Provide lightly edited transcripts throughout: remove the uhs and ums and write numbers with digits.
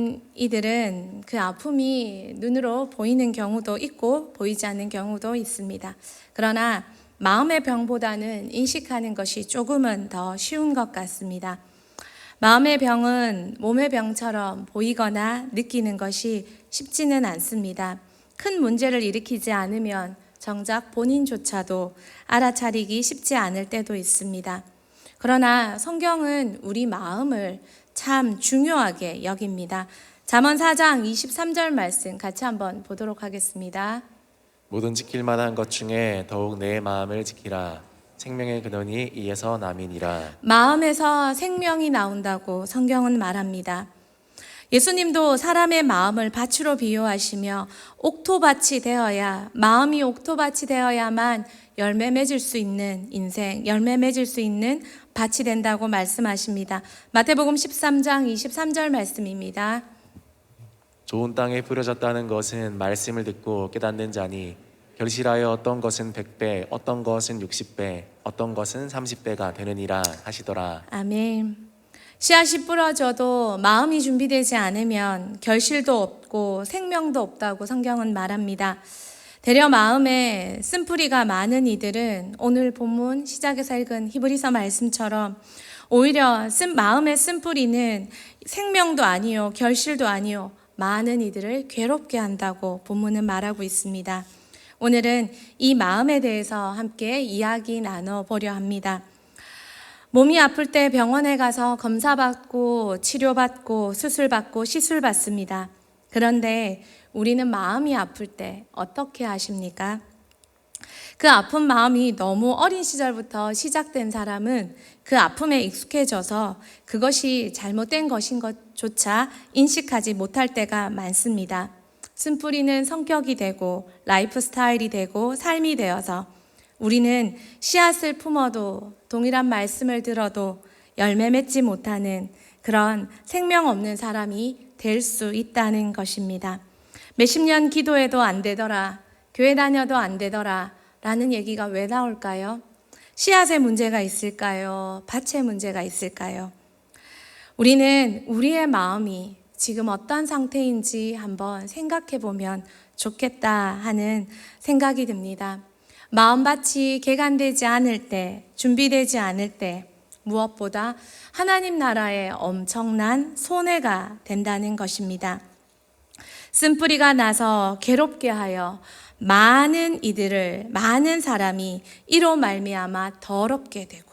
때론 이들은 그 아픔이 눈으로 보이는 경우도 있고 보이지 않는 경우도 있습니다. 그러나 마음의 병보다는 인식하는 것이 조금은 더 쉬운 것 같습니다. 마음의 병은 몸의 병처럼 보이거나 느끼는 것이 쉽지는 않습니다. 큰 문제를 일으키지 않으면 정작 본인조차도 알아차리기 쉽지 않을 때도 있습니다. 그러나 성경은 우리 마음을 참 중요하게 여깁니다. 잠언 4장 23절 말씀 같이 한번 보도록 하겠습니다. 모든 지킬 만한 것 중에 더욱 내 마음을 지키라. 생명의 근원이 이에서 남이니라. 마음에서 생명이 나온다고 성경은 말합니다. 예수님도 사람의 마음을 밭으로 비유하시며 옥토밭이 되어야, 마음이 옥토밭이 되어야만 열매 맺을 수 있는 인생, 열매 맺을 수 있는 밭이 된다고 말씀하십니다. 마태복음 13장 23절 말씀입니다. 좋은 땅에 뿌려졌다는 것은 말씀을 듣고 깨닫는 자니 결실하여 어떤 것은 100배, 어떤 것은 60배, 어떤 것은 30배가 되느니라 하시더라. 아멘. 씨앗이 뿌려져도 마음이 준비되지 않으면 결실도 없고 생명도 없다고 성경은 말합니다. 되려 마음에 쓴뿌리가 많은 이들은 오늘 본문 시작에서 읽은 히브리서 말씀처럼 오히려 마음에 쓴뿌리는 생명도 아니요 결실도 아니요 많은 이들을 괴롭게 한다고 본문은 말하고 있습니다. 오늘은 이 마음에 대해서 함께 이야기 나눠보려 합니다. 몸이 아플 때 병원에 가서 검사받고 치료받고 수술받고 시술받습니다. 그런데 우리는 마음이 아플 때 어떻게 하십니까? 그 아픈 마음이 너무 어린 시절부터 시작된 사람은 그 아픔에 익숙해져서 그것이 잘못된 것인 것조차 인식하지 못할 때가 많습니다. 쓴뿌리는 성격이 되고 라이프 스타일이 되고 삶이 되어서 우리는 씨앗을 품어도 동일한 말씀을 들어도 열매 맺지 못하는 그런 생명 없는 사람이 될 수 있다는 것입니다. 몇십 년 기도해도 안 되더라, 교회 다녀도 안 되더라 라는 얘기가 왜 나올까요? 씨앗에 문제가 있을까요? 밭에 문제가 있을까요? 우리는 우리의 마음이 지금 어떤 상태인지 한번 생각해 보면 좋겠다 하는 생각이 듭니다. 마음밭이 개간되지 않을 때, 준비되지 않을 때 무엇보다 하나님 나라에 엄청난 손해가 된다는 것입니다. 쓴뿌리가 나서 괴롭게 하여 많은 사람이 이로 말미암아 더럽게 되고,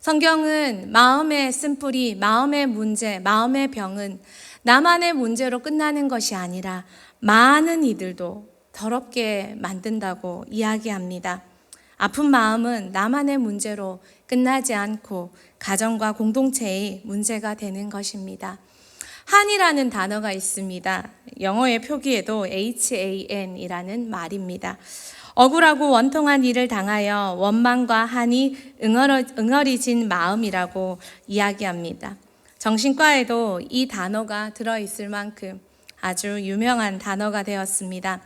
성경은 마음의 쓴뿌리, 마음의 문제, 마음의 병은 나만의 문제로 끝나는 것이 아니라 많은 이들도 더럽게 만든다고 이야기합니다. 아픈 마음은 나만의 문제로 끝나지 않고 가정과 공동체의 문제가 되는 것입니다. 한이라는 단어가 있습니다. 영어의 표기에도 HAN이라는 말입니다. 억울하고 원통한 일을 당하여 원망과 한이 응어리진 마음이라고 이야기합니다. 정신과에도 이 단어가 들어있을 만큼 아주 유명한 단어가 되었습니다.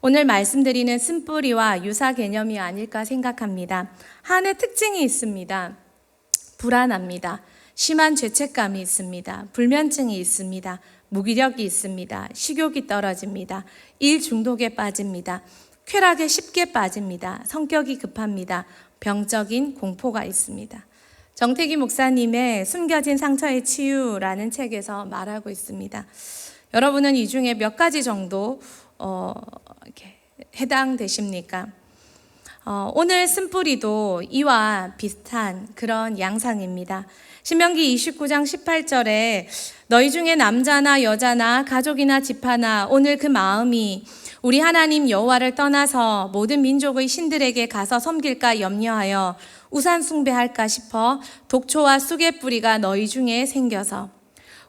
오늘 말씀드리는 쓴뿌리와 유사 개념이 아닐까 생각합니다. 한의 특징이 있습니다. 불안합니다. 심한 죄책감이 있습니다. 불면증이 있습니다. 무기력이 있습니다. 식욕이 떨어집니다. 일 중독에 빠집니다. 쾌락에 쉽게 빠집니다. 성격이 급합니다. 병적인 공포가 있습니다. 정태기 목사님의 숨겨진 상처의 치유라는 책에서 말하고 있습니다. 여러분은 이 중에 몇 가지 정도 이렇게 해당되십니까? 오늘 쓴뿌리도 이와 비슷한 그런 양상입니다. 신명기 29장 18절에 너희 중에 남자나 여자나 가족이나 집하나 오늘 그 마음이 우리 하나님 여호와를 떠나서 모든 민족의 신들에게 가서 섬길까 염려하여 우상 숭배할까 싶어 독초와 쑥의 뿌리가 너희 중에 생겨서,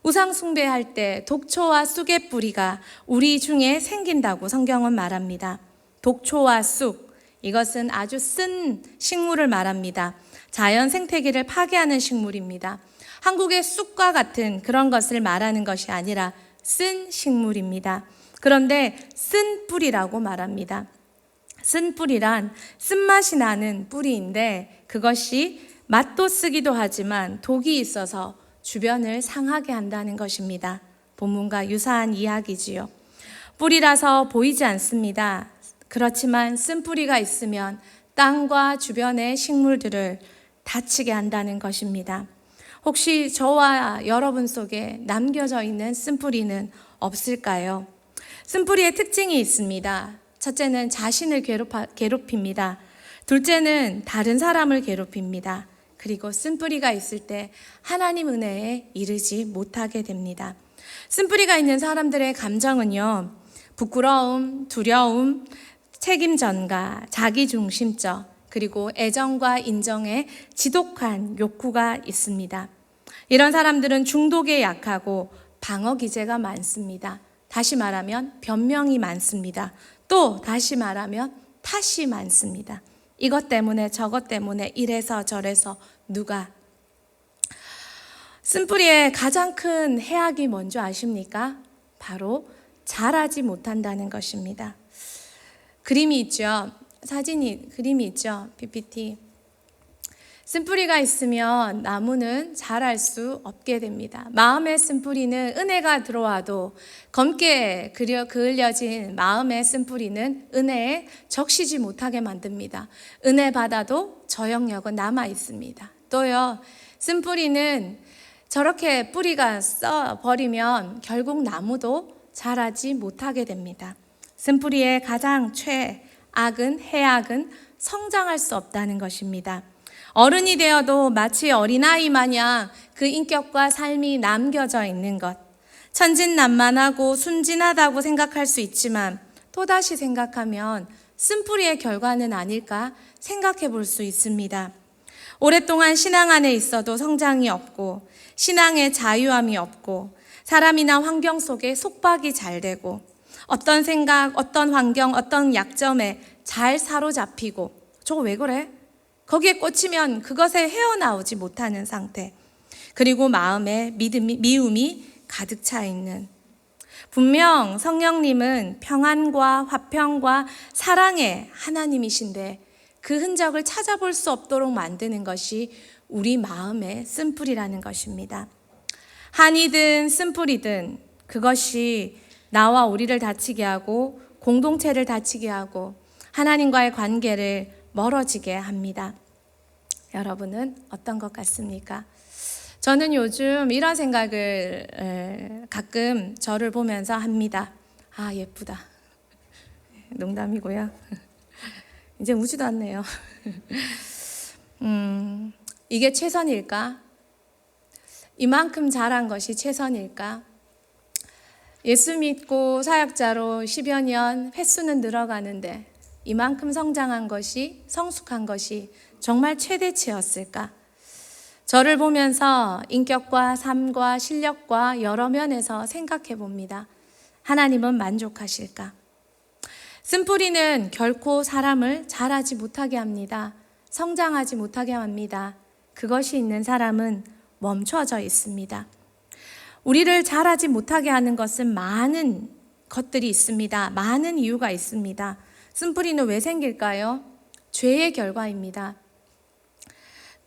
우상 숭배할 때 독초와 쑥의 뿌리가 우리 중에 생긴다고 성경은 말합니다. 독초와 쑥, 이것은 아주 쓴 식물을 말합니다. 자연 생태계를 파괴하는 식물입니다. 한국의 쑥과 같은 그런 것을 말하는 것이 아니라 쓴 식물입니다. 그런데 쓴 뿌리라고 말합니다. 쓴 뿌리란 쓴맛이 나는 뿌리인데 그것이 맛도 쓰기도 하지만 독이 있어서 주변을 상하게 한다는 것입니다. 본문과 유사한 이야기지요. 뿌리라서 보이지 않습니다. 그렇지만 쓴뿌리가 있으면 땅과 주변의 식물들을 다치게 한다는 것입니다. 혹시 저와 여러분 속에 남겨져 있는 쓴뿌리는 없을까요? 쓴뿌리의 특징이 있습니다. 첫째는 자신을 괴롭힙니다. 둘째는 다른 사람을 괴롭힙니다. 그리고 쓴뿌리가 있을 때 하나님 은혜에 이르지 못하게 됩니다. 쓴뿌리가 있는 사람들의 감정은요, 부끄러움, 두려움, 책임 전가, 자기중심적, 그리고 애정과 인정에 지독한 욕구가 있습니다. 이런 사람들은 중독에 약하고 방어 기제가 많습니다. 다시 말하면 변명이 많습니다. 또 다시 말하면 탓이 많습니다. 이것 때문에 저것 때문에 이래서 저래서 누가. 쓴뿌리의 가장 큰 해악이 뭔지 아십니까? 바로 자라지 못한다는 것입니다. 그림이 있죠. 그림이 있죠. PPT. 쓴뿌리가 있으면 나무는 자랄 수 없게 됩니다. 마음의 쓴뿌리는 은혜가 들어와도 검게 그을려진 마음의 쓴뿌리는 은혜에 적시지 못하게 만듭니다. 은혜 받아도 저영역은 남아 있습니다. 또요, 쓴뿌리는 저렇게 뿌리가 썩어버리면 결국 나무도 자라지 못하게 됩니다. 쓴뿌리의 가장 최악은 해악은 성장할 수 없다는 것입니다. 어른이 되어도 마치 어린아이 마냥 그 인격과 삶이 남겨져 있는 것. 천진난만하고 순진하다고 생각할 수 있지만 또다시 생각하면 쓴뿌리의 결과는 아닐까 생각해 볼 수 있습니다. 오랫동안 신앙 안에 있어도 성장이 없고 신앙의 자유함이 없고 사람이나 환경 속에 속박이 잘 되고 어떤 생각, 어떤 환경, 어떤 약점에 잘 사로잡히고 저거 왜 그래? 거기에 꽂히면 그것에 헤어나오지 못하는 상태. 그리고 마음에 미움이 가득 차 있는. 분명 성령님은 평안과 화평과 사랑의 하나님이신데 그 흔적을 찾아볼 수 없도록 만드는 것이 우리 마음의 쓴뿌리라는 것입니다. 한이든 쓴뿌리든 그것이 나와 우리를 다치게 하고 공동체를 다치게 하고 하나님과의 관계를 멀어지게 합니다. 여러분은 어떤 것 같습니까? 저는 요즘 이런 생각을 가끔 저를 보면서 합니다. 아, 예쁘다. 농담이고요. 이제 우지도 않네요. 이게 최선일까? 이만큼 잘한 것이 최선일까? 예수 믿고 사역자로 10여 년 횟수는 늘어가는데 이만큼 성장한 것이, 성숙한 것이 정말 최대치였을까? 저를 보면서 인격과 삶과 실력과 여러 면에서 생각해 봅니다. 하나님은 만족하실까? 쓴뿌리는 결코 사람을 자라지 못하게 합니다. 성장하지 못하게 합니다. 그것이 있는 사람은 멈춰져 있습니다. 우리를 자라지 못하게 하는 것은 많은 것들이 있습니다. 많은 이유가 있습니다. 쓴뿌리는 왜 생길까요? 죄의 결과입니다.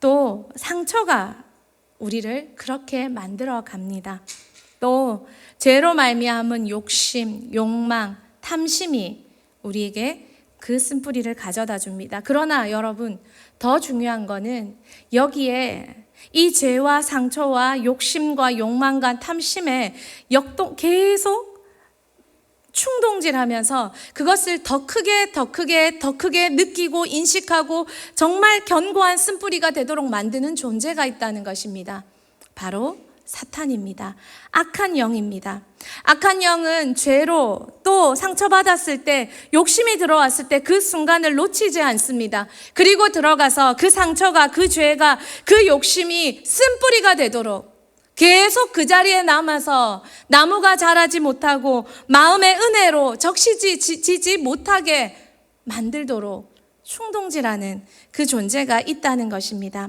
또 상처가 우리를 그렇게 만들어 갑니다. 또 죄로 말미암은 욕심, 욕망, 탐심이 우리에게 그 쓴뿌리를 가져다 줍니다. 그러나 여러분, 더 중요한 거는 여기에 이 죄와 상처와 욕심과 욕망과 탐심에 계속 충동질하면서 그것을 더 크게 느끼고 인식하고 정말 견고한 쓴뿌리가 되도록 만드는 존재가 있다는 것입니다. 바로 사탄입니다. 악한 영입니다. 악한 영은 죄로 또 상처받았을 때, 욕심이 들어왔을 때 그 순간을 놓치지 않습니다. 그리고 들어가서 그 상처가, 그 죄가, 그 욕심이 쓴뿌리가 되도록 계속 그 자리에 남아서 나무가 자라지 못하고 마음의 은혜로 적시지지 못하게 만들도록 충동질하는 그 존재가 있다는 것입니다.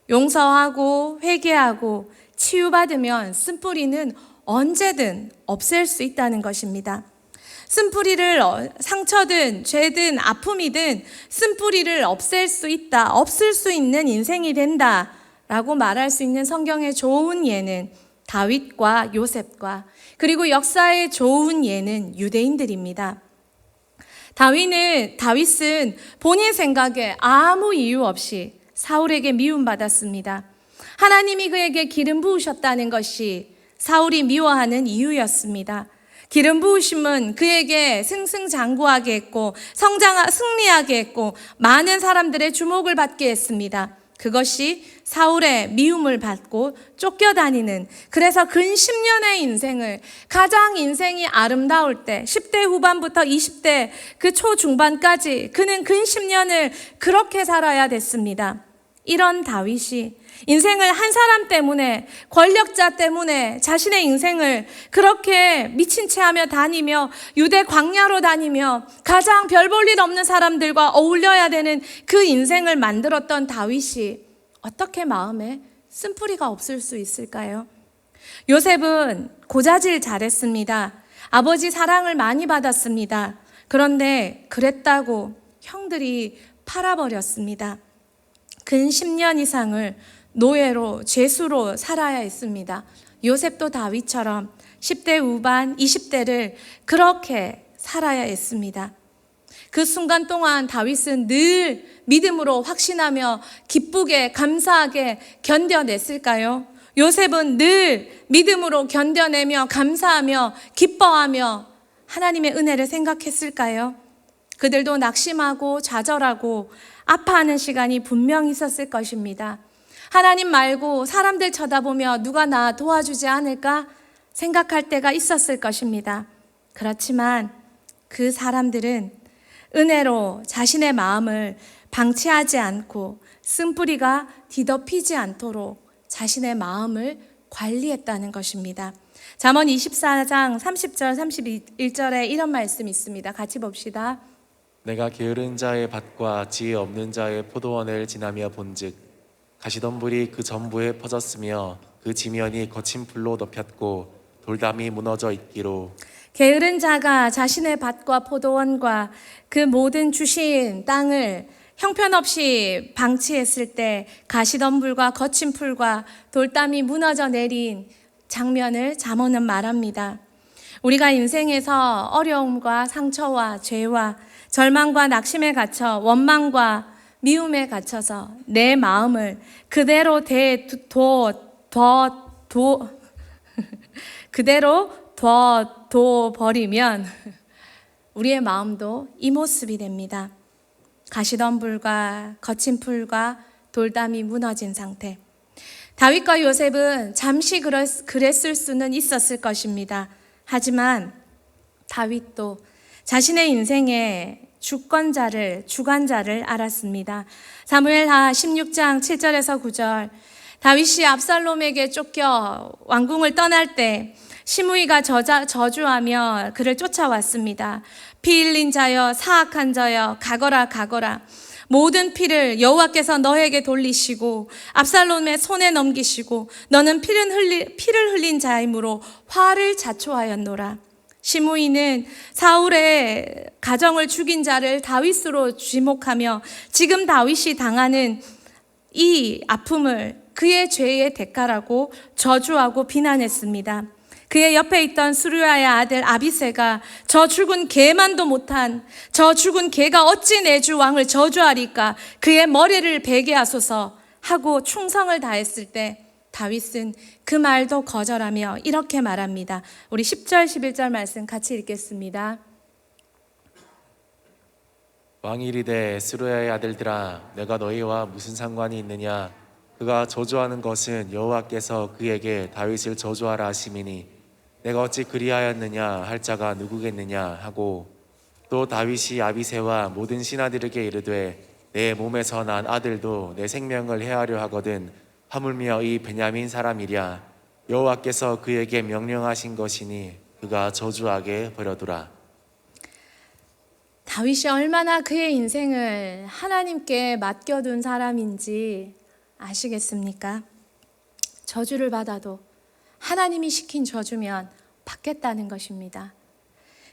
용서하고 회개하고 치유받으면 쓴뿌리는 언제든 없앨 수 있다는 것입니다. 쓴뿌리를 상처든 죄든 아픔이든 쓴뿌리를 없앨 수 있다, 없을 수 있는 인생이 된다 라고 말할 수 있는 성경의 좋은 예는 다윗과 요셉과 그리고 역사에 좋은 예는 유대인들입니다. 다윗은 본인 생각에 아무 이유 없이 사울에게 미움받았습니다. 하나님이 그에게 기름 부으셨다는 것이 사울이 미워하는 이유였습니다. 기름 부으심은 그에게 승승장구하게 했고 승리하게 했고 많은 사람들의 주목을 받게 했습니다. 그것이 사울의 미움을 받고 쫓겨다니는, 그래서 근 10년의 인생을, 가장 인생이 아름다울 때 10대 후반부터 20대 그 초중반까지 그는 근 10년을 그렇게 살아야 됐습니다. 이런 다윗이 인생을 한 사람 때문에, 권력자 때문에 자신의 인생을 그렇게 미친 채 하며 다니며 유대 광야로 다니며 가장 별 볼 일 없는 사람들과 어울려야 되는 그 인생을 만들었던 다윗이 어떻게 마음에 쓴뿌리가 없을 수 있을까요? 요셉은 고자질 잘했습니다. 아버지 사랑을 많이 받았습니다. 그런데 그랬다고 형들이 팔아버렸습니다. 근 10년 이상을 노예로, 죄수로 살아야 했습니다. 요셉도 다윗처럼 10대 후반, 20대를 그렇게 살아야 했습니다. 그 순간 동안 다윗은 늘 믿음으로 확신하며 기쁘게, 감사하게 견뎌냈을까요? 요셉은 늘 믿음으로 견뎌내며 감사하며 기뻐하며 하나님의 은혜를 생각했을까요? 그들도 낙심하고 좌절하고 아파하는 시간이 분명히 있었을 것입니다. 하나님 말고 사람들 쳐다보며 누가 나 도와주지 않을까 생각할 때가 있었을 것입니다. 그렇지만 그 사람들은 은혜로 자신의 마음을 방치하지 않고 쓴뿌리가 뒤덮이지 않도록 자신의 마음을 관리했다는 것입니다. 잠언 24장 30절 31절에 이런 말씀이 있습니다. 같이 봅시다. 내가 게으른 자의 밭과 지혜 없는 자의 포도원을 지나며 본즉 가시덤불이 그 전부에 퍼졌으며 그 지면이 거친 풀로 덮였고 돌담이 무너져 있기로. 게으른 자가 자신의 밭과 포도원과 그 모든 주신 땅을 형편없이 방치했을 때 가시덤불과 거친 풀과 돌담이 무너져 내린 장면을 잠언은 말합니다. 우리가 인생에서 어려움과 상처와 죄와 절망과 낙심에 갇혀 원망과 미움에 갇혀서 내 마음을 그대로 둬버리면 우리의 마음도 이 모습이 됩니다. 가시덤불과 거친 풀과 돌담이 무너진 상태. 다윗과 요셉은 잠시 그랬을 수는 있었을 것입니다. 하지만 다윗도 자신의 인생의 주관자를 알았습니다. 사무엘하 16장 7절에서 9절, 다윗이 압살롬에게 쫓겨 왕궁을 떠날 때 시므이가 저주하며 그를 쫓아왔습니다. 피 흘린 자여, 사악한 자여, 가거라. 모든 피를 여호와께서 너에게 돌리시고 압살롬의 손에 넘기시고 너는 피를 흘린 자이므로 화를 자초하였노라. 시므이는 사울의 가정을 죽인 자를 다윗으로 지목하며 지금 다윗이 당하는 이 아픔을 그의 죄의 대가라고 저주하고 비난했습니다. 그의 옆에 있던 수르야의 아들 아비새가 저 죽은 개만도 못한 저 죽은 개가 어찌 내 주 왕을 저주하리까, 그의 머리를 베게 하소서 하고 충성을 다했을 때 다윗은 그 말도 거절하며 이렇게 말합니다. 우리 10절 11절 말씀 같이 읽겠습니다. 왕이 이르되 스루야의 아들들아 내가 너희와 무슨 상관이 있느냐, 그가 저주하는 것은 여호와께서 그에게 다윗을 저주하라 하심이니 내가 어찌 그리하였느냐 할 자가 누구겠느냐 하고, 또 다윗이 아비새와 모든 신하들에게 이르되 내 몸에서 난 아들도 내 생명을 해하려 하거든 하물며 이 베냐민 사람이랴, 여호와께서 그에게 명령하신 것이니 그가 저주하게 버려두라. 다윗이 얼마나 그의 인생을 하나님께 맡겨둔 사람인지 아시겠습니까? 저주를 받아도 하나님이 시킨 저주면 받겠다는 것입니다.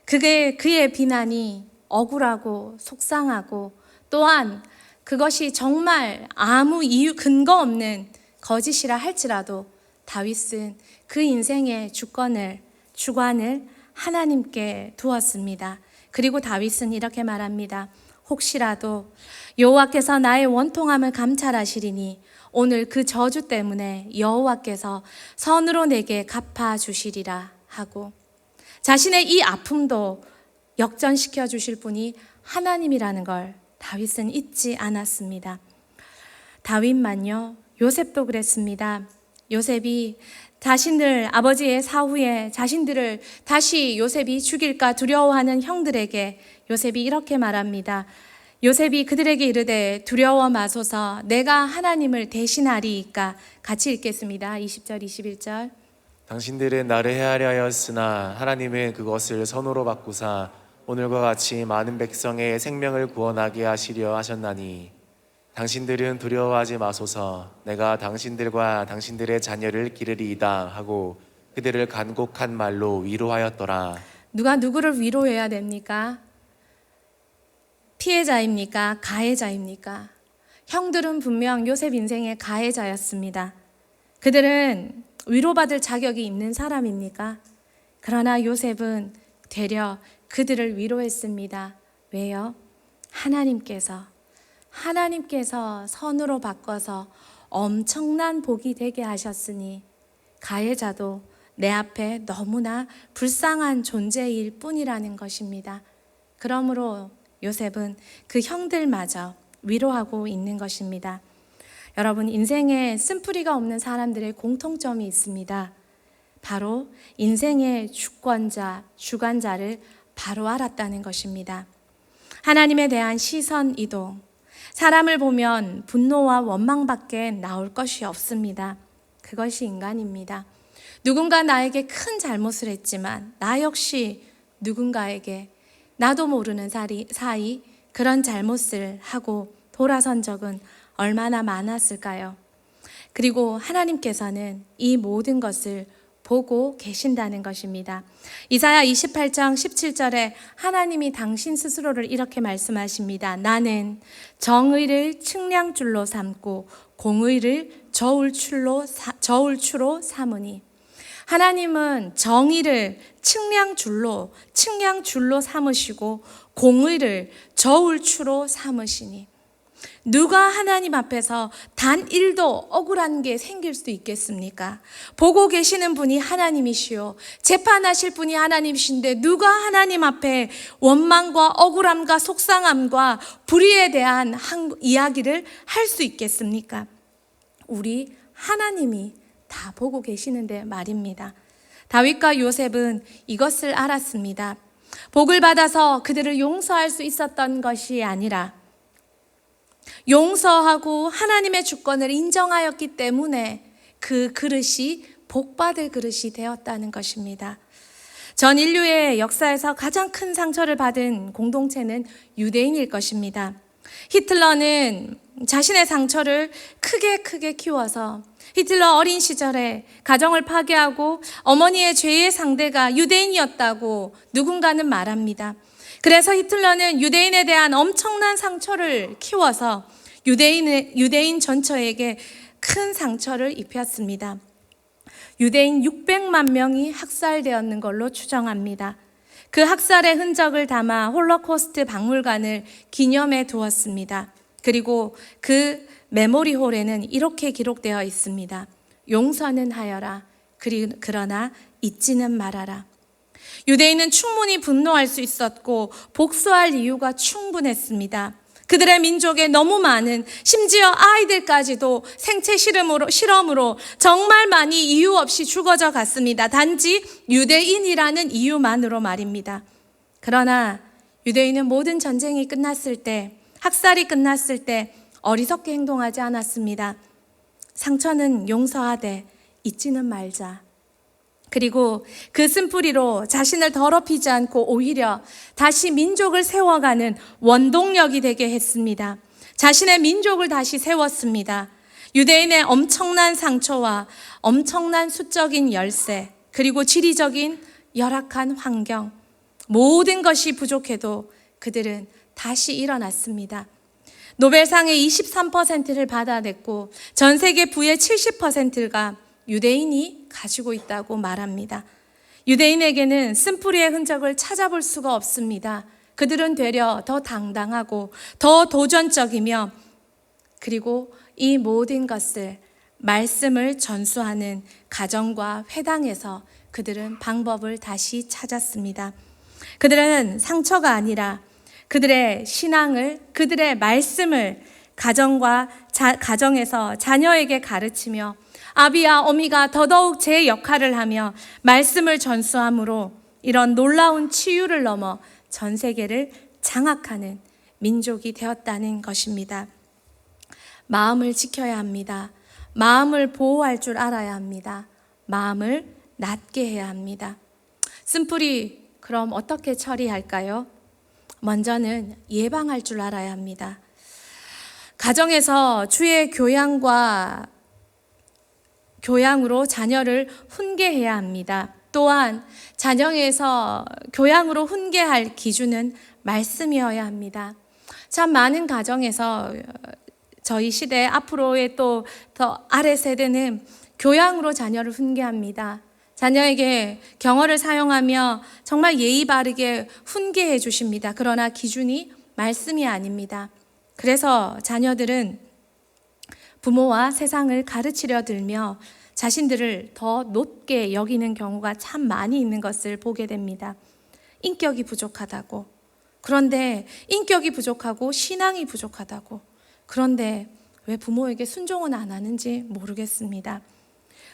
그의 비난이 억울하고 속상하고 또한 그것이 정말 아무 이유 근거 없는 거짓이라 할지라도 다윗은 그 인생의 주권을 주관을 하나님께 두었습니다. 그리고 다윗은 이렇게 말합니다. 혹시라도 여호와께서 나의 원통함을 감찰하시리니 오늘 그 저주 때문에 여호와께서 선으로 내게 갚아주시리라 하고, 자신의 이 아픔도 역전시켜 주실 분이 하나님이라는 걸 다윗은 잊지 않았습니다. 다윗만요, 요셉도 그랬습니다. 요셉이 자신들 아버지의 사후에 자신들을 다시 요셉이 죽일까 두려워하는 형들에게 요셉이 이렇게 말합니다. 요셉이 그들에게 이르되 두려워 마소서, 내가 하나님을 대신하리이까. 같이 읽겠습니다. 20절 21절. 당신들은 나를 해하려 하였으나 하나님은 그것을 선으로 바꾸사 오늘과 같이 많은 백성의 생명을 구원하게 하시려 하셨나니 당신들은 두려워하지 마소서, 내가 당신들과 당신들의 자녀를 기르리이다 하고 그들을 간곡한 말로 위로하였더라. 누가 누구를 위로해야 됩니까? 피해자입니까? 가해자입니까? 형들은 분명 요셉 인생의 가해자였습니다. 그들은 위로받을 자격이 있는 사람입니까? 그러나 요셉은 되려 그들을 위로했습니다. 왜요? 하나님께서 선으로 바꿔서 엄청난 복이 되게 하셨으니 가해자도 내 앞에 너무나 불쌍한 존재일 뿐이라는 것입니다. 그러므로 요셉은 그 형들마저 위로하고 있는 것입니다. 여러분, 인생에 쓴뿌리가 없는 사람들의 공통점이 있습니다. 바로 인생의 주권자, 주관자를 바로 알았다는 것입니다. 하나님에 대한 시선 이동. 사람을 보면 분노와 원망밖에 나올 것이 없습니다. 그것이 인간입니다. 누군가 나에게 큰 잘못을 했지만 나 역시 누군가에게 나도 모르는 사이 그런 잘못을 하고 돌아선 적은 얼마나 많았을까요? 그리고 하나님께서는 이 모든 것을 보고 계신다는 것입니다. 이사야 28장 17절에 하나님이 당신 스스로를 이렇게 말씀하십니다. 나는 정의를 측량줄로 삼고 공의를 저울추로 삼으니. 하나님은 정의를 측량줄로 삼으시고 공의를 저울추로 삼으시니, 누가 하나님 앞에서 단 1도 억울한 게 생길 수 있겠습니까? 보고 계시는 분이 하나님이시오. 재판하실 분이 하나님이신데 누가 하나님 앞에 원망과 억울함과 속상함과 불의에 대한 이야기를 할 수 있겠습니까? 우리 하나님이 다 보고 계시는데 말입니다. 다윗과 요셉은 이것을 알았습니다. 복을 받아서 그들을 용서할 수 있었던 것이 아니라 용서하고 하나님의 주권을 인정하였기 때문에 그 그릇이 복받을 그릇이 되었다는 것입니다. 전 인류의 역사에서 가장 큰 상처를 받은 공동체는 유대인일 것입니다. 히틀러는 자신의 상처를 크게 키워서 히틀러 어린 시절에 가정을 파괴하고 어머니의 죄의 상대가 유대인이었다고 누군가는 말합니다. 그래서 히틀러는 유대인에 대한 엄청난 상처를 키워서 유대인 전체에게 큰 상처를 입혔습니다. 유대인 600만 명이 학살되었는 걸로 추정합니다. 그 학살의 흔적을 담아 홀로코스트 박물관을 기념해 두었습니다. 그리고 그 메모리홀에는 이렇게 기록되어 있습니다. 용서는 하여라. 그러나 잊지는 말아라. 유대인은 충분히 분노할 수 있었고 복수할 이유가 충분했습니다. 그들의 민족에 너무 많은, 심지어 아이들까지도 생체 실험으로 정말 많이 이유 없이 죽어져 갔습니다. 단지 유대인이라는 이유만으로 말입니다. 그러나 유대인은 모든 전쟁이 끝났을 때, 학살이 끝났을 때 어리석게 행동하지 않았습니다. 상처는 용서하되 잊지는 말자. 그리고 그 쓴뿌리로 자신을 더럽히지 않고 오히려 다시 민족을 세워가는 원동력이 되게 했습니다. 자신의 민족을 다시 세웠습니다. 유대인의 엄청난 상처와 엄청난 수적인 열세, 그리고 지리적인 열악한 환경, 모든 것이 부족해도 그들은 다시 일어났습니다. 노벨상의 23%를 받아냈고 전 세계 부의 70%가 유대인이 가지고 있다고 말합니다. 유대인에게는 쓴뿌리의 흔적을 찾아볼 수가 없습니다. 그들은 되려 더 당당하고 더 도전적이며 그리고 이 모든 것을 말씀을 전수하는 가정과 회당에서 그들은 방법을 다시 찾았습니다. 그들은 상처가 아니라 그들의 신앙을, 그들의 말씀을 가정에서 자녀에게 가르치며 아비와 어미가 더더욱 제 역할을 하며 말씀을 전수함으로 이런 놀라운 치유를 넘어 전 세계를 장악하는 민족이 되었다는 것입니다. 마음을 지켜야 합니다. 마음을 보호할 줄 알아야 합니다. 마음을 낮게 해야 합니다. 쓴뿌리 그럼 어떻게 처리할까요? 먼저는 예방할 줄 알아야 합니다. 가정에서 주의 교양으로 자녀를 훈계해야 합니다. 또한 자녀에서 교양으로 훈계할 기준은 말씀이어야 합니다. 참 많은 가정에서 저희 시대 앞으로의 또 더 아래 세대는 교양으로 자녀를 훈계합니다. 자녀에게 경어를 사용하며 정말 예의 바르게 훈계해 주십니다. 그러나 기준이 말씀이 아닙니다. 그래서 자녀들은 부모와 세상을 가르치려 들며 자신들을 더 높게 여기는 경우가 참 많이 있는 것을 보게 됩니다. 인격이 부족하다고. 그런데 인격이 부족하고 신앙이 부족하다고. 그런데 왜 부모에게 순종은 안 하는지 모르겠습니다.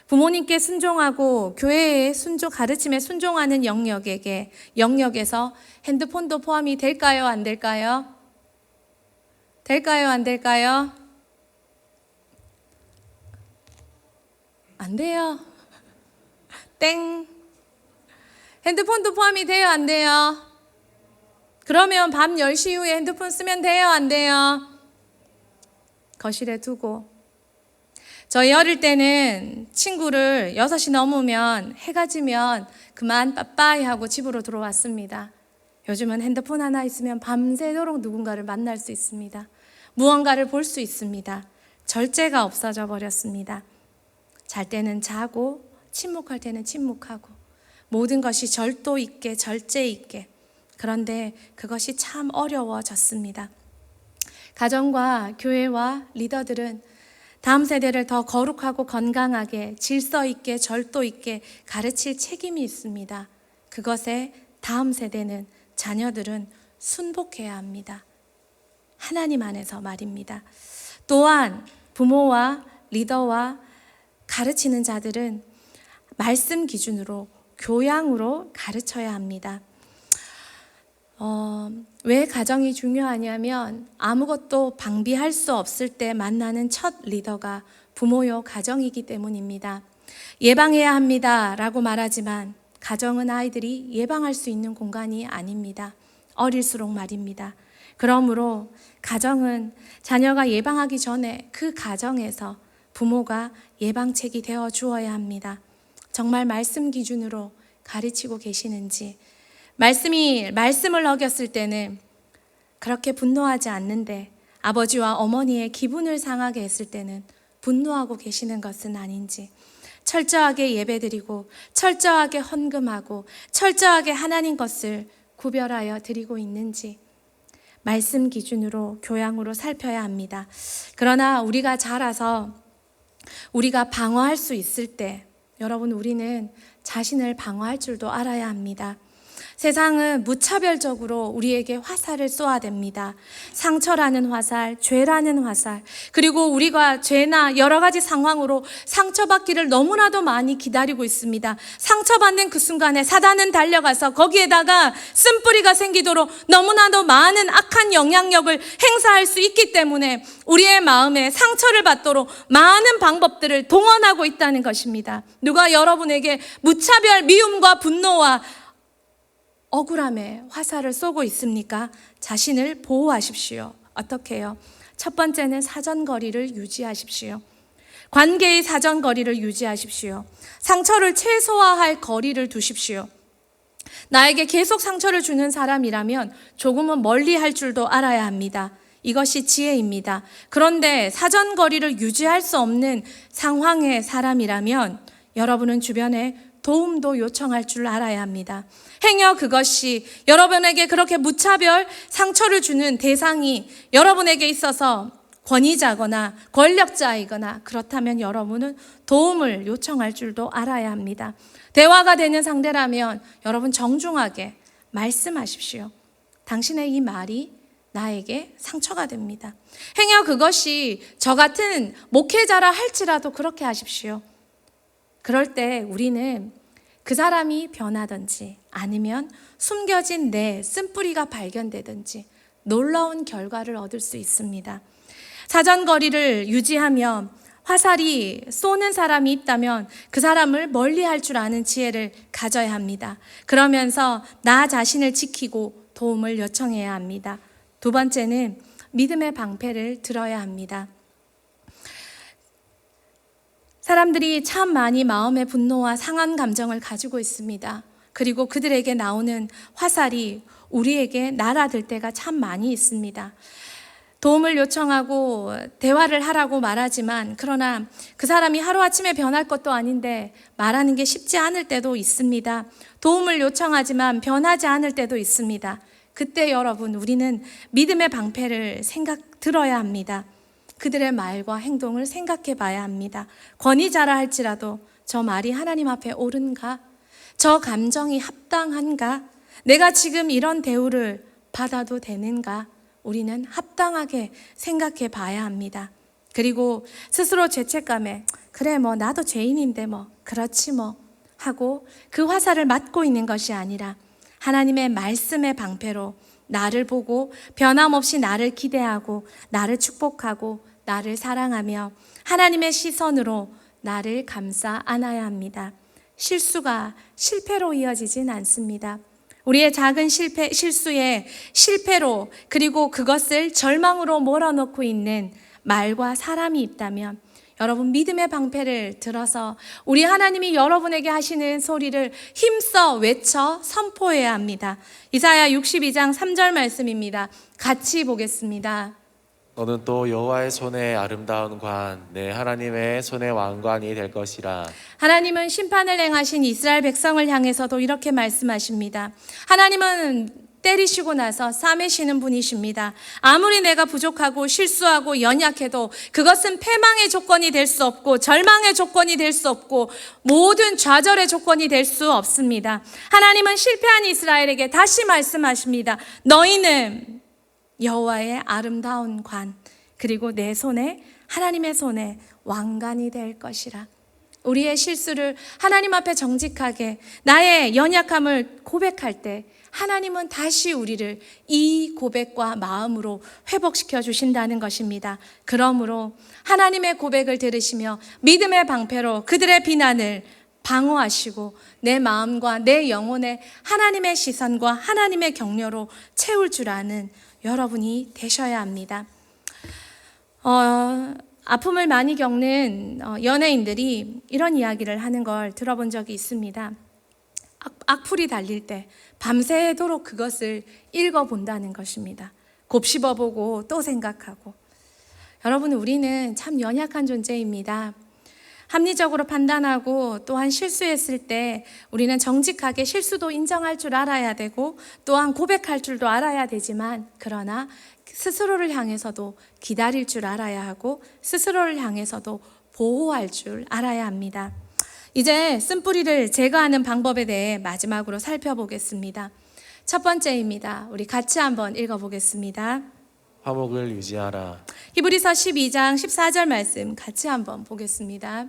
부모님께 순종하고 교회의 가르침에 순종하는 영역에서 핸드폰도 포함이 될까요? 안 될까요? 될까요? 안 될까요? 안 돼요. 땡. 핸드폰도 포함이 돼요? 안 돼요? 그러면 밤 10시 이후에 핸드폰 쓰면 돼요? 안 돼요? 거실에 두고. 저희 어릴 때는 친구를 6시 넘으면 해가 지면 그만 빠빠이 하고 집으로 들어왔습니다. 요즘은 핸드폰 하나 있으면 밤새도록 누군가를 만날 수 있습니다. 무언가를 볼 수 있습니다. 절제가 없어져 버렸습니다. 잘 때는 자고 침묵할 때는 침묵하고 모든 것이 절도 있게 절제 있게. 그런데 그것이 참 어려워졌습니다. 가정과 교회와 리더들은 다음 세대를 더 거룩하고 건강하게 질서 있게 절도 있게 가르칠 책임이 있습니다. 그것에 다음 세대는 자녀들은 순복해야 합니다. 하나님 안에서 말입니다. 또한 부모와 리더와 가르치는 자들은 말씀 기준으로 교양으로 가르쳐야 합니다. 왜 가정이 중요하냐면 아무것도 방비할 수 없을 때 만나는 첫 리더가 부모요 가정이기 때문입니다. 예방해야 합니다 라고 말하지만 가정은 아이들이 예방할 수 있는 공간이 아닙니다. 어릴수록 말입니다. 그러므로 가정은 자녀가 예방하기 전에 그 가정에서 부모가 예방책이 되어 주어야 합니다. 정말 말씀 기준으로 가르치고 계시는지, 말씀을 어겼을 때는 그렇게 분노하지 않는데 아버지와 어머니의 기분을 상하게 했을 때는 분노하고 계시는 것은 아닌지, 철저하게 예배드리고 철저하게 헌금하고 철저하게 하나님 것을 구별하여 드리고 있는지 말씀 기준으로 교양으로 살펴야 합니다. 그러나 우리가 자라서 우리가 방어할 수 있을 때 여러분 우리는 자신을 방어할 줄도 알아야 합니다. 세상은 무차별적으로 우리에게 화살을 쏘아댑니다. 상처라는 화살, 죄라는 화살, 그리고 우리가 죄나 여러 가지 상황으로 상처받기를 너무나도 많이 기다리고 있습니다. 상처받는 그 순간에 사단은 달려가서 거기에다가 쓴뿌리가 생기도록 너무나도 많은 악한 영향력을 행사할 수 있기 때문에 우리의 마음에 상처를 받도록 많은 방법들을 동원하고 있다는 것입니다. 누가 여러분에게 무차별 미움과 분노와 억울함에 화살을 쏘고 있습니까? 자신을 보호하십시오. 어떻게 해요? 첫 번째는 사전거리를 유지하십시오. 관계의 사전거리를 유지하십시오. 상처를 최소화할 거리를 두십시오. 나에게 계속 상처를 주는 사람이라면 조금은 멀리 할 줄도 알아야 합니다. 이것이 지혜입니다. 그런데 사전거리를 유지할 수 없는 상황의 사람이라면 여러분은 주변에 도움도 요청할 줄 알아야 합니다. 행여 그것이 여러분에게 그렇게 무차별 상처를 주는 대상이 여러분에게 있어서 권위자거나 권력자이거나 그렇다면 여러분은 도움을 요청할 줄도 알아야 합니다. 대화가 되는 상대라면 여러분 정중하게 말씀하십시오. 당신의 이 말이 나에게 상처가 됩니다. 행여 그것이 저 같은 목회자라 할지라도 그렇게 하십시오. 그럴 때 우리는 그 사람이 변하든지 아니면 숨겨진 내 쓴뿌리가 발견되든지 놀라운 결과를 얻을 수 있습니다. 사전거리를 유지하며 화살이 쏘는 사람이 있다면 그 사람을 멀리할 줄 아는 지혜를 가져야 합니다. 그러면서 나 자신을 지키고 도움을 요청해야 합니다. 두 번째는 믿음의 방패를 들어야 합니다. 사람들이 참 많이 마음의 분노와 상한 감정을 가지고 있습니다. 그리고 그들에게 나오는 화살이 우리에게 날아들 때가 참 많이 있습니다. 도움을 요청하고 대화를 하라고 말하지만 그러나 그 사람이 하루아침에 변할 것도 아닌데 말하는 게 쉽지 않을 때도 있습니다. 도움을 요청하지만 변하지 않을 때도 있습니다. 그때 여러분 우리는 믿음의 방패를 들어야 합니다. 그들의 말과 행동을 생각해 봐야 합니다. 권위자라 할지라도 저 말이 하나님 앞에 옳은가? 저 감정이 합당한가? 내가 지금 이런 대우를 받아도 되는가? 우리는 합당하게 생각해 봐야 합니다. 그리고 스스로 죄책감에 그래 뭐 나도 죄인인데 뭐 그렇지 뭐 하고 그 화살을 맞고 있는 것이 아니라 하나님의 말씀의 방패로 나를 보고 변함없이 나를 기대하고 나를 축복하고 나를 사랑하며 하나님의 시선으로 나를 감싸 안아야 합니다. 실수가 실패로 이어지진 않습니다. 우리의 작은 실수에 실패로 그리고 그것을 절망으로 몰아넣고 있는 말과 사람이 있다면 여러분 믿음의 방패를 들어서 우리 하나님이 여러분에게 하시는 소리를 힘써 외쳐 선포해야 합니다. 이사야 62장 3절 말씀입니다. 같이 보겠습니다. 너는 또 여호와의 손에 아름다운 관, 내 하나님의 손의 왕관이 될 것이라. 하나님은 심판을 행하신 이스라엘 백성을 향해서도 이렇게 말씀하십니다. 하나님은 때리시고 나서 싸매시는 분이십니다. 아무리 내가 부족하고 실수하고 연약해도 그것은 패망의 조건이 될 수 없고 절망의 조건이 될 수 없고 모든 좌절의 조건이 될 수 없습니다. 하나님은 실패한 이스라엘에게 다시 말씀하십니다. 너희는 여호와의 아름다운 관 그리고 내 손에 하나님의 손에 왕관이 될 것이라. 우리의 실수를 하나님 앞에 정직하게 나의 연약함을 고백할 때 하나님은 다시 우리를 이 고백과 마음으로 회복시켜 주신다는 것입니다. 그러므로 하나님의 고백을 들으시며 믿음의 방패로 그들의 비난을 방어하시고 내 마음과 내 영혼에 하나님의 시선과 하나님의 격려로 채울 줄 아는 여러분이 되셔야 합니다. 아픔을 많이 겪는 연예인들이 이런 이야기를 하는 걸 들어본 적이 있습니다. 악플이 달릴 때 밤새도록 그것을 읽어본다는 것입니다. 곱씹어보고 또 생각하고. 여러분 우리는 참 연약한 존재입니다. 합리적으로 판단하고 또한 실수했을 때 우리는 정직하게 실수도 인정할 줄 알아야 되고 또한 고백할 줄도 알아야 되지만 그러나 스스로를 향해서도 기다릴 줄 알아야 하고 스스로를 향해서도 보호할 줄 알아야 합니다. 이제 쓴뿌리를 제거하는 방법에 대해 마지막으로 살펴보겠습니다. 첫 번째입니다. 우리 같이 한번 읽어보겠습니다. 화목을 유지하라. 히브리서 12장 14절 말씀 같이 한번 보겠습니다.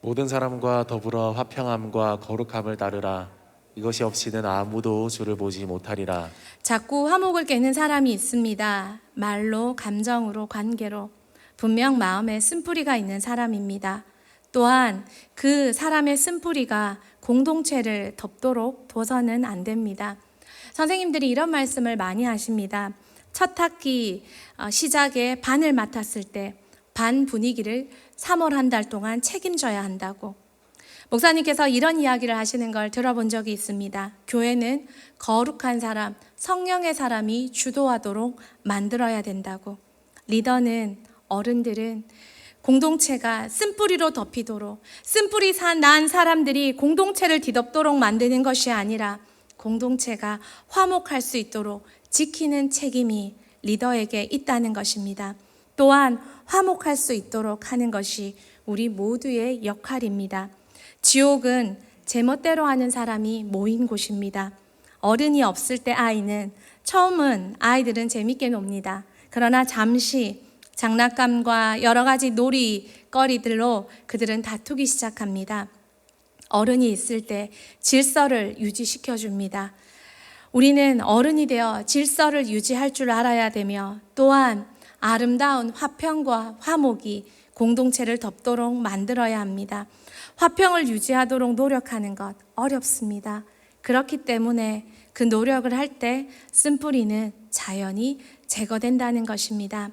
모든 사람과 더불어 화평함과 거룩함을 따르라. 이것이 없이는 아무도 주를 보지 못하리라. 자꾸 화목을 깨는 사람이 있습니다. 말로, 감정으로, 관계로 분명 마음에 쓴뿌리가 있는 사람입니다. 또한 그 사람의 쓴뿌리가 공동체를 덮도록 둬서는 안 됩니다. 선생님들이 이런 말씀을 많이 하십니다. 첫 학기 시작에 반을 맡았을 때 반 분위기를 3월 한 달 동안 책임져야 한다고. 목사님께서 이런 이야기를 하시는 걸 들어본 적이 있습니다. 교회는 거룩한 사람, 성령의 사람이 주도하도록 만들어야 된다고. 리더는, 어른들은 공동체가 쓴뿌리로 덮이도록, 쓴뿌리 난 사람들이 공동체를 뒤덮도록 만드는 것이 아니라 공동체가 화목할 수 있도록 지키는 책임이 리더에게 있다는 것입니다. 또한 화목할 수 있도록 하는 것이 우리 모두의 역할입니다. 지옥은 제멋대로 하는 사람이 모인 곳입니다. 어른이 없을 때 처음은 아이들은 재밌게 놉니다. 그러나 잠시 장난감과 여러 가지 놀이거리들로 그들은 다투기 시작합니다. 어른이 있을 때 질서를 유지시켜 줍니다. 우리는 어른이 되어 질서를 유지할 줄 알아야 되며 또한 아름다운 화평과 화목이 공동체를 덮도록 만들어야 합니다. 화평을 유지하도록 노력하는 것 어렵습니다. 그렇기 때문에 그 노력을 할 때 쓴뿌리는 자연히 제거된다는 것입니다.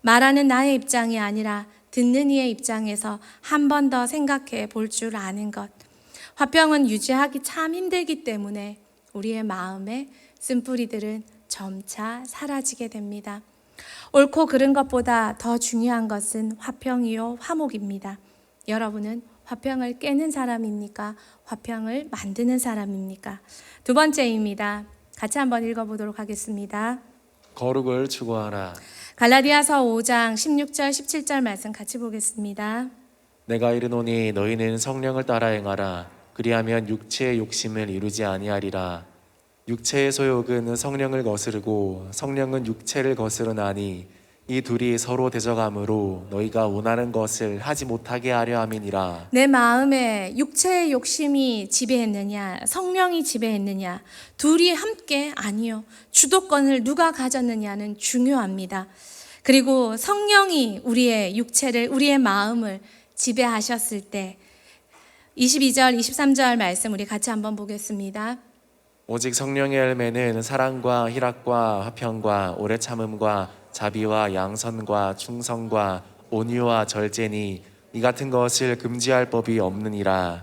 말하는 나의 입장이 아니라 듣는 이의 입장에서 한 번 더 생각해 볼 줄 아는 것. 화평은 유지하기 참 힘들기 때문에 우리의 마음에 쓴뿌리들은 점차 사라지게 됩니다. 옳고 그른 것보다 더 중요한 것은 화평이요 화목입니다. 여러분은 화평을 깨는 사람입니까? 화평을 만드는 사람입니까? 두 번째입니다. 같이 한번 읽어보도록 하겠습니다. 거룩을 추구하라. 갈라디아서 5장 16절 17절 말씀 같이 보겠습니다. 내가 이르노니 너희는 성령을 따라 행하라. 그리하면 육체의 욕심을 이루지 아니하리라. 육체의 소욕은 성령을 거스르고 성령은 육체를 거스르나니 이 둘이 서로 대적함으로 너희가 원하는 것을 하지 못하게 하려 함이니라. 내 마음에 육체의 욕심이 지배했느냐, 성령이 지배했느냐, 둘이 함께 아니요. 주도권을 누가 가졌느냐는 중요합니다. 그리고 성령이 우리의 육체를, 우리의 마음을 지배하셨을 때 22절, 23절 말씀 우리 같이 한번 보겠습니다. 오직 성령의 열매는 사랑과 희락과 화평과 오래 참음과 자비와 양선과 충성과 온유와 절제니 이 같은 것을 금지할 법이 없느니라.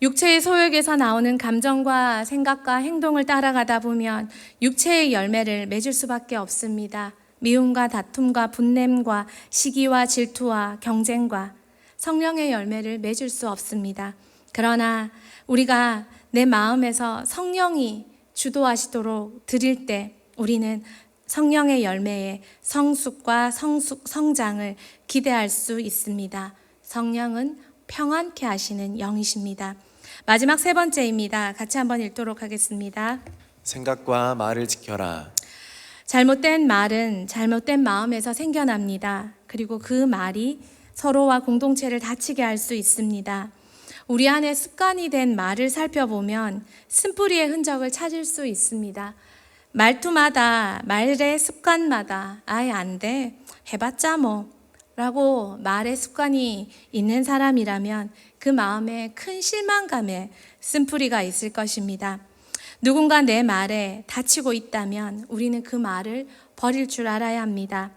육체의 소욕에서 나오는 감정과 생각과 행동을 따라가다 보면 육체의 열매를 맺을 수밖에 없습니다. 미움과 다툼과 분냄과 시기와 질투와 경쟁과 성령의 열매를 맺을 수 없습니다. 그러나 우리가 내 마음에서 성령이 주도하시도록 드릴 때 우리는 성령의 열매의 성숙과 성장을 기대할 수 있습니다. 성령은 평안케 하시는 영이십니다. 마지막 세 번째입니다. 같이 한번 읽도록 하겠습니다. 생각과 말을 지켜라. 잘못된 말은 잘못된 마음에서 생겨납니다. 그리고 그 말이 서로와 공동체를 다치게 할 수 있습니다. 우리 안에 습관이 된 말을 살펴보면 쓴뿌리의 흔적을 찾을 수 있습니다. 말투마다, 말의 습관마다 아예 안 돼, 해봤자 뭐 라고 말의 습관이 있는 사람이라면 그 마음에 큰 실망감에 쓴뿌리가 있을 것입니다. 누군가 내 말에 다치고 있다면 우리는 그 말을 버릴 줄 알아야 합니다.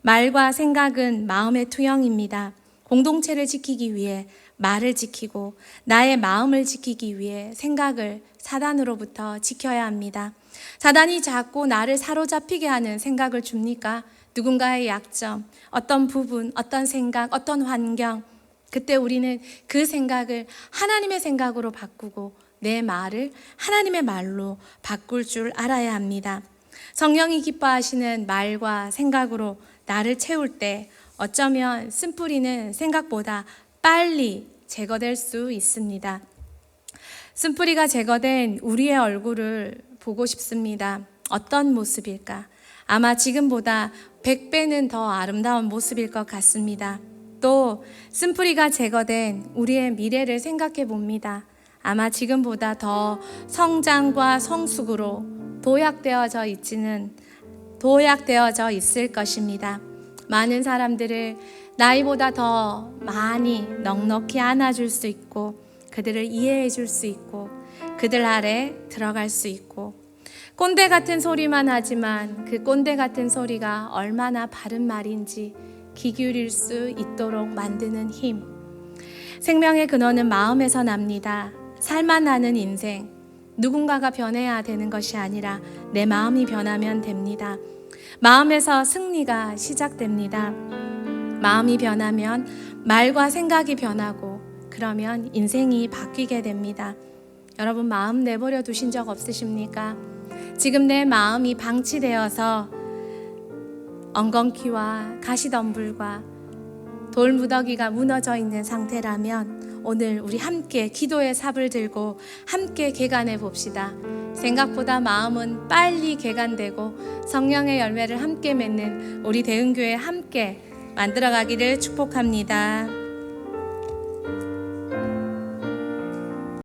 말과 생각은 마음의 투영입니다. 공동체를 지키기 위해 말을 지키고 나의 마음을 지키기 위해 생각을 사단으로부터 지켜야 합니다. 사단이 자꾸 나를 사로잡히게 하는 생각을 줍니까? 누군가의 약점, 어떤 부분, 어떤 생각, 어떤 환경. 그때 우리는 그 생각을 하나님의 생각으로 바꾸고 내 말을 하나님의 말로 바꿀 줄 알아야 합니다. 성령이 기뻐하시는 말과 생각으로 나를 채울 때 어쩌면 쓴뿌리는 생각보다 빨리 제거될 수 있습니다. 쓴뿌리가 제거된 우리의 얼굴을 보고 싶습니다. 어떤 모습일까? 아마 지금보다 100배는 더 아름다운 모습일 것 같습니다. 또 쓴뿌리가 제거된 우리의 미래를 생각해 봅니다. 아마 지금보다 더 성장과 성숙으로 도약되어져 있을 것입니다. 많은 사람들을 나이보다 더 많이 넉넉히 안아줄 수 있고 그들을 이해해 줄 수 있고 그들 아래 들어갈 수 있고 꼰대 같은 소리만 하지만 그 꼰대 같은 소리가 얼마나 바른 말인지 귀 기울일 수 있도록 만드는 힘. 생명의 근원은 마음에서 납니다. 살만하는 인생, 누군가가 변해야 되는 것이 아니라 내 마음이 변하면 됩니다. 마음에서 승리가 시작됩니다. 마음이 변하면 말과 생각이 변하고 그러면 인생이 바뀌게 됩니다. 여러분 마음 내버려 두신 적 없으십니까? 지금 내 마음이 방치되어서 엉겅퀴와 가시덤불과 돌무더기가 무너져 있는 상태라면 오늘 우리 함께 기도의 삽을 들고 함께 개간해 봅시다. 생각보다 마음은 빨리 개간되고 성령의 열매를 함께 맺는 우리 대흥교회 함께 만들어가기를 축복합니다.